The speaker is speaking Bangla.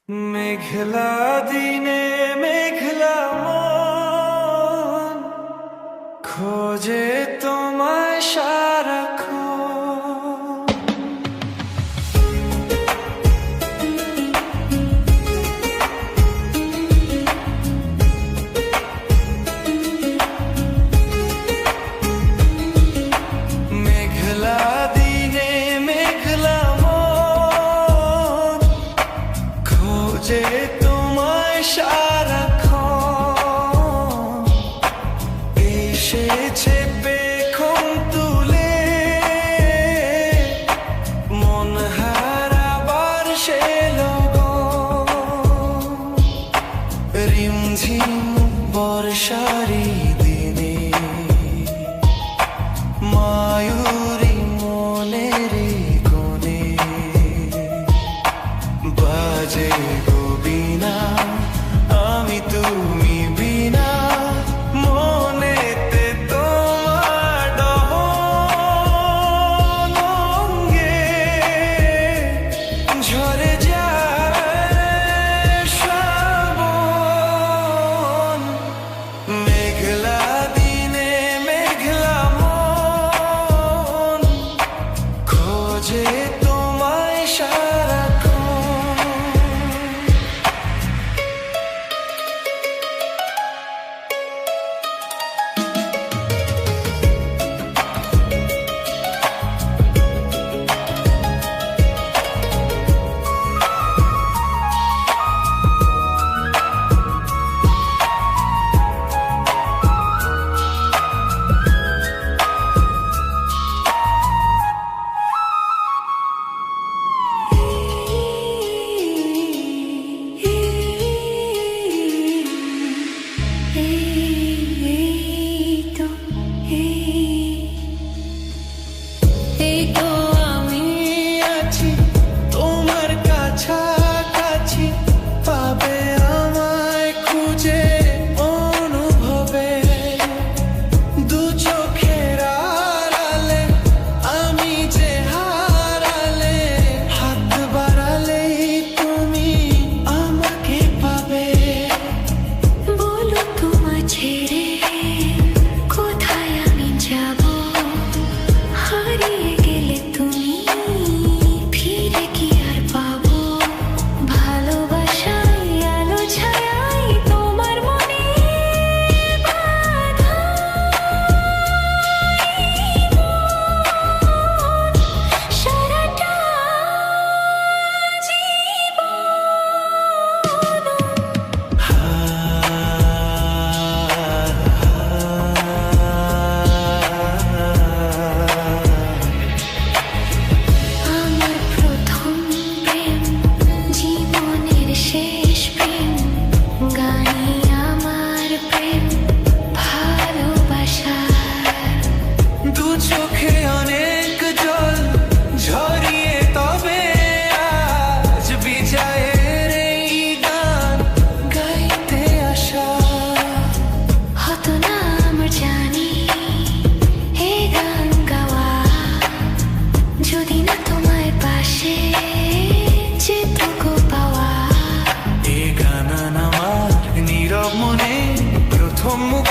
মেঘলা দিনে মেঘলা মন খোঁজে তোমায় সারাক্ষণ। মেঘলা দিনে মেঘলা মন খোঁজে তোমায় সারাক্ষণ। এসেছে পেখম তুলে মন হারাবার সে লগন। রিমঝিম বর্ষারি দিনে মায়ূরী মনের কোণে বাজে গো বীণা, আমি তুমি বিনা মনেতে তোমার দহন অঙ্গে ঝরে যায় শ্রাবণ। মেঘলা দিনে মেঘলা মন খোঁজে তোমায় সারাক্ষণ। নীরব মনে প্রথম মুখ